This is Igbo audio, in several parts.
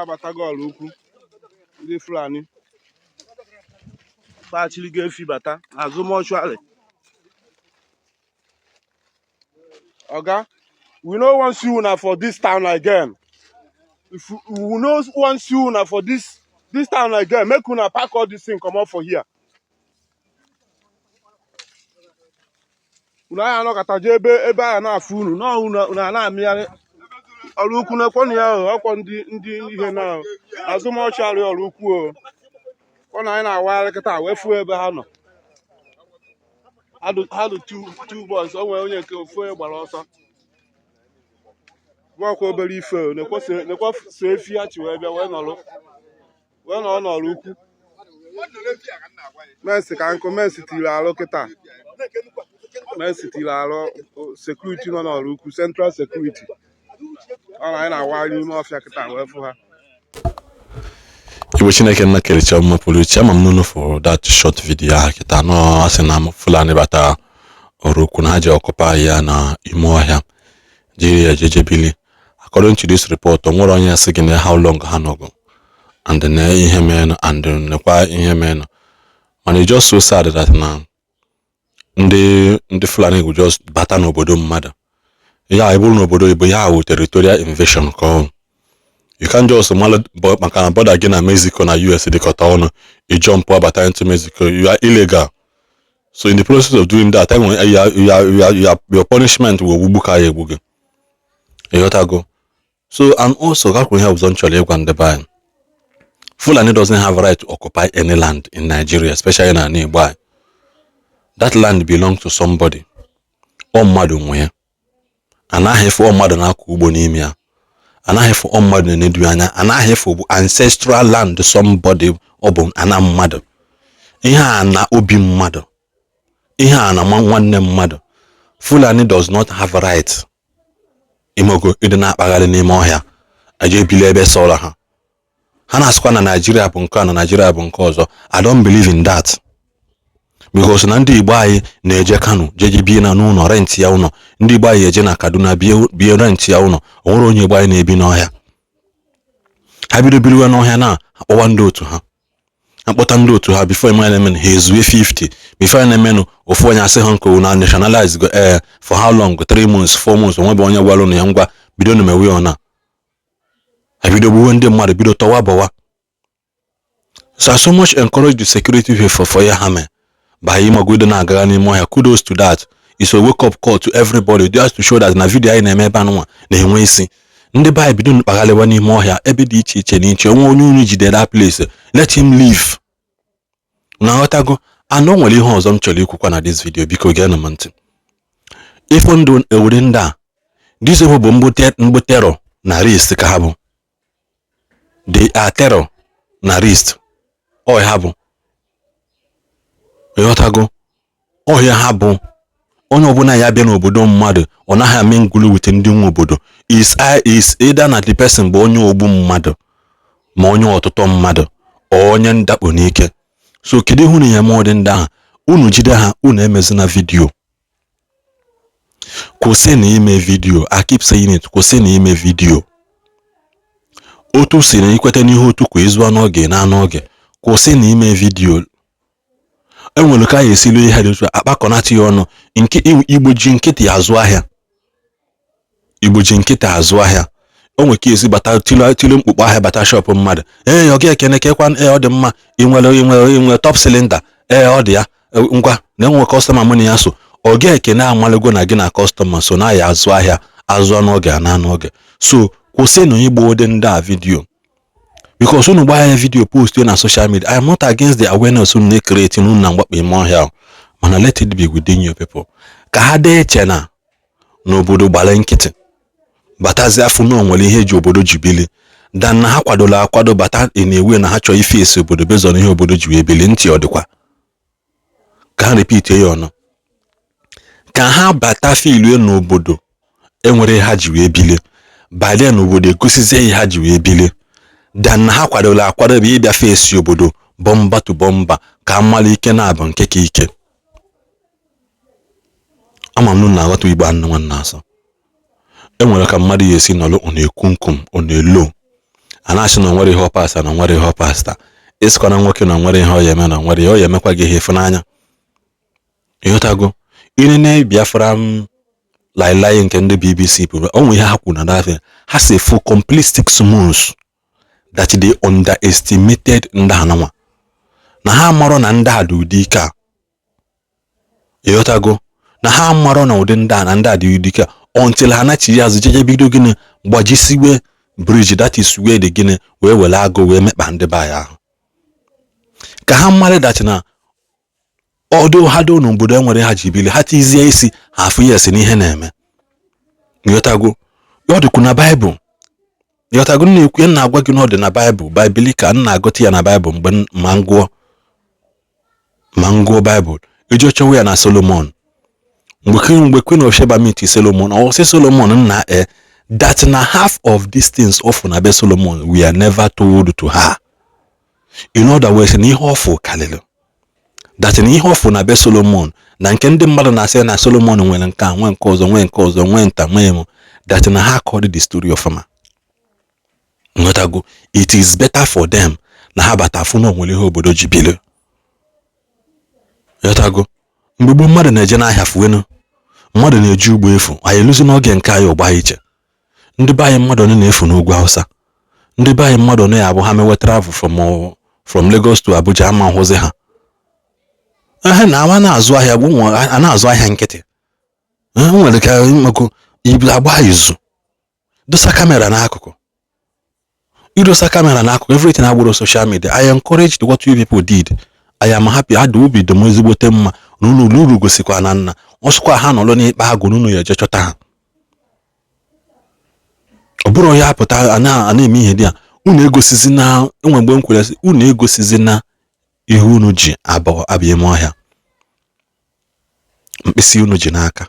abatago ọrụ ukwu ndị Fulani kpachiri ga-efi bata azụ mọchụarị. Oga, we no want you now for this town again. If we no want you now for this town again, make una pack all this thing come out for here. Una ya no kataje ebe a na afu unu no una na amịarị ọrụ ukwu na kwọ ya ọkwọ ndị ihe na azụ mọchụarị ọrụ ukwu o. Ọ na anyị na-awagharị kịta wee fuo ebe ha nọ. Ha dị two boys, o nwere onye nke ofu onye gbara ọsọ. Gwakwa obere ife o, nekwa so efi ya chi wee bịa wee nọrọ n'ọrụ ukwu. Mensi ka nkụ, mensi tiri alụ kịta. Mensi tiri alụ sekuriti nọ n'ọrụ ukwu, central security. Ọ na anyị na-awagharị n'ime ọfịa kịta wee fụ ha. Iwo Chineke na kelecha mma pụrụ ama m nunu for that short video ahụ kịta nọ asị na Fulani bata ọrụ ukwu na ha ji ọkụpa ya na ime ọhịa jiri ya jejebili. According to this report, nwere onye asị gị na how long ha nọgo and na ihe menụ and nekwa ihe menụ. Man, it's just so sad that na ndị Fulani will just bata n'obodo mmadụ. Ya eburu n'obodo Igbo ya wụ territorial invasion ka you can't just maka na border gị na Mexico na US dịkọta ọnụ, you jump abata into Mexico, you are illegal. So in the process of doing that, your punishment will wugbu ka ya egbu gị. Go. So and also that will help eventually by Fulani doesn't have right to occupy any land in Nigeria, especially in nearby. That land belongs to somebody. All mmadụ nwe. Anaghị for mmadụ na-akọ ugbo n'ime ya. Anaghị for mmadụ na-edu anya. Anaghị for ancestral land somebody ọbụ ana mmadụ. Ihe a na obi mmadụ. Ihe a na nwanne mmadụ. Fulani does not have right. Imogo ịdị na-akpagharị n'ime ọhịa aje ebili ebe sọrọ ha. Ha na-asịkwa na Nigeria bụ nke a na Nigeria bụ nke ọzọ. I don't believe in that. Because na ndị Igbo anyị na-eje Kano jeje bie na n'ụlọ rent ya ụlọ. Ndị Igbo anyị eje na Kaduna bie rent ya ụlọ. O nwere onye Igbo anyị na-ebi n'ọhịa. Ha bido biriwe n'ọhịa na akpọwa ndị otu ha. Akpọta ndị otu ha before emen ha ezuwe 50. Before emen ofu onye asị ha nke na nationalize go for how long? 3 months, 4 months. Onwe bụ onye gwara ụnụ ya ngwa bido na mewe ọna. Ha bido gbuwe ndị mmadụ bido tọwa bọwa. So I so much encourage the security for ya hame. By Imagudo na agara n'ime ọhịa. Kudos to that. It's a wake up call to everybody just to show that na video anyị na-eme ebe anụnwa na-enwe isi. Ndị be anyị bido mkpaghalewa n'ime ọhịa ebe dị iche iche n'iche. Onwe onye unu jide that place. Let him live. Na ghọtago, anọ nwere ihe ọzọ m chọrọ ikwukwa na this video biko geenụ m ntị. Ife ndụ ewere ndị a this bụ mgbu terror na risk ka ha bụ. They are terror na risk. Ọ ha bụ. Ghọtago, ọ ha bụ. Onye ọbụla ya bịa n'obodo mmadụ ọ naghị ame ngulu wute ndị nwe obodo is either na the person bụ onye ogbu mmadụ ma onye ọtụtụ mmadụ onye ndakpo n'ike. So kedu ihe unu ya ma ọdị ndị ahụ unu jide ha unu emezina video. Kwụsị na ime video. I keep saying it. Kwụsị na ime video. Otu si na ikwete n'ihe otu kwa izu n'oge na n'oge. Kwụsị na ime video. Enwere ka ya esilu ihe dị otu akpakọnata ya ọnụ nke Igbo ji nkịtị azụ ahịa. Igbo ji nkịtị azụ ahịa. O nwere ka esi bata tilo mkpukpu ahịa bata shop mmadụ. Ọ ga-ekene kekwa ọ dị mma inwere top cylinder. Ọ dị ya ngwa na enwe customer money ya so. Ọ ga-ekene amalego na gị na customer so na ya azụ ahịa azụ n'oge na n'oge. So kwụsị na igbo dị ndị a video. Because unu gbaa ya video post na social media. I am not against the awareness unu na-create unu na mgbakpe ime ọhịa. Mana let it be within your people. Ka ha dee eche na n'obodo gbara nkịtị. Batazi afọ na onwere ihe ji obodo jibili. Dan na ha kwadola akwado bata na-ewe na ha chọọ ife esi obodo bezo na ihe obodo ji wee bili ntị ọ dịkwa. Ka ha repeat ya ọnụ. Ka ha bata filue n'obodo enwere ha ji wee bili. Bale n'obodo egosizie ihe ha ji wee bili. Dan na ha kwadola akwado bụ ịbịa fesi obodo bomba to bomba ka mmalụ ike na-abụ nke ka ike. Ama m na aghọta Igbo anụ nwanne asọ. Enwere ka mmadụ ya esi nọlụ ọ na-ekwu nkum ọ na-elo a na-asị na nwere ihe ọ pasta na nwere ihe ọ pasta ịsịkwa na nwoke na nwere ihe ọ ya eme na nwere ihe ọ ya emekwa gị ihe ịfụnanya. Ịghọtago inene Biafra lailai nke ndị BBC pụrụ onwe ihe ha kwuru na dafịa ha si for complete 6 months that they underestimated ndị ananwa na ha marọ na ndị a dị ụdị ike a. Ịghọtago na ha marọ na ụdị ndị a na ndị a dị ụdị ike a until ha nachiri azụ jeje bido gịnị gbajisiwe bridge that is where the gịnị wee were agụ wee mekpa ndị be ya ahụ ka ha mara dat na ọdụ ha do n'obodo enwere ha ji bili ha tizie isi ha afụ yes n'ihe na-eme. Ịghọtago ọ dịkwu na Baịbụl. Ịghọtago na-ekwu na-agwa gị na ọ dị na Baịbụl ka m na-agụta ya na Baịbụl mgbe ma ngụọ Baịbụl iji chọwa ya na Solomon mgbe Queen of Sheba meet Solomon ọ sị Solomon na that na half of these things of na be Solomon we are never told to her. In other words, na ihe ọfụ kalịlụ that na ihe ọfụ na be Solomon na nke ndị mmadụ na-asị na Solomon nwere nke nwe nke ọzọ nwe nta nwe that na ha called the story of ma. Ngotago it is better for them na ha bata afụ na onwere ihe obodo ji bili. Ngotago mgbe gboo mmadụ na-eje n'ahịa fuenu mmadụ na-eji ugbo efu anyị eluzi n'oge nke anyị ọgba iche ndị be anyị mmadụ na-efu n'ugwu Hausa ndị be anyị mmadụ na-abụ ha mewe travel from Lagos to Abuja ama hụzi ha na ama na-azụ ahịa bụ a na-azụ ahịa nkịtị nwere ka mako ibu agba izu dosa kamera n'akụkụ idosa kamera n'akụkụ everything agbụrụ social media. I encouraged what you people did. I am happy had obi dị m ezigbote mma n'unu gosikwa na nna ọsụkwa ha nọlọ n'ikpe agụ n'unu ya eje chọta ha ọ bụrụ ya pụta a na-eme ihe dị a unu egosizi na enwe mgbe m kwere unu egosizi na ihe unu ji abịa eme ọhịa mkpịsị unu ji n'aka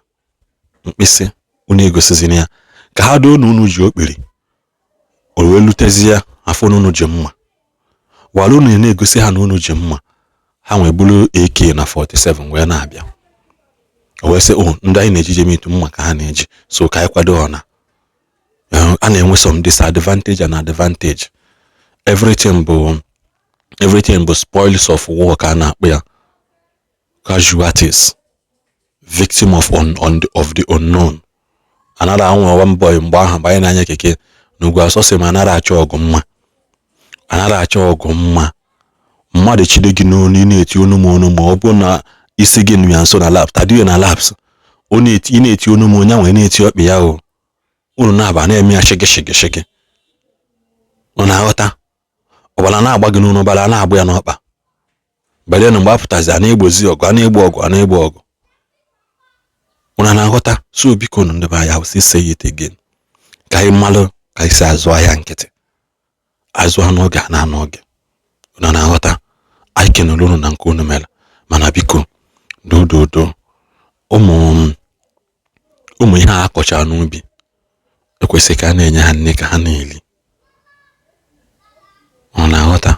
mkpịsị unu egosizi na ya ka ha doo unu ji okpiri o wee lutezi ya afọ unu ji mma walụ unu na-egosi ha na unu ji mma ha nwee bụrụ AK na 47 wee na-abịa o wee sị ndị anyị na-ejije mitu mma ka ha na-eji so ka anyị kwado ọna a na-enwe some disadvantage and advantage. Everything bụ spoils of war ka a na-akpọ ya casualties victim of the unknown. Anara anwa one boy mgbe ahụ banye n'anya keke n'ugwu asọsị ma anara achọ ọgụ mma mmadụ chide gị n'onu ị na-eti onu ma ọ bụ na isi gị nụ ya nso na lab tadiyo na labs ị na-eti onu m onye nwe na-eti ọkpị ya unu na-aba na-eme ya shege ọ na-aghọta ọbara na-agba gị n'ụlọ ọbara na-agba ya n'ọkpa bale na mgbe apụtazi a na-egbozi ọgụ a na-egbu ọgụ unu na-aghọta. So biko ndị be ya si say it again ka anyị malụ ka anyị si azụ ahịa nkịtị azụ ha n'oge na n'oge unu na-aghọta. anyị kenụrụ unu na nke unu mere mana biko dododo ụmụ ihe a kọchara n'ubi ekwesị ka a na-enye ha nne ka ha na-eli. Ọ na-aghọta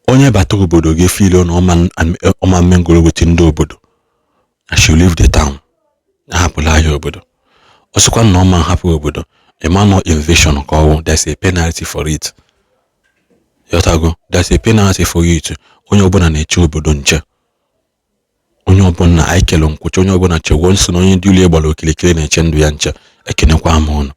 onye bata obodo ga-efile na ọma mmengoro wete ndị obodo I should leave the town hapụla ahịa obodo ọsịkwa na ọma hapụ obodo no invasion ka ọwụ there's a penalty for it. Yotago there's a penalty for it. Onye ọbụla na-eche obodo nche onye ọbụla anyị kele nkwụcha onye ọbụla chewo nsị na onye dị uli gbara okirikiri na-eche ndụ ya nche ekenekwa m ọnụ.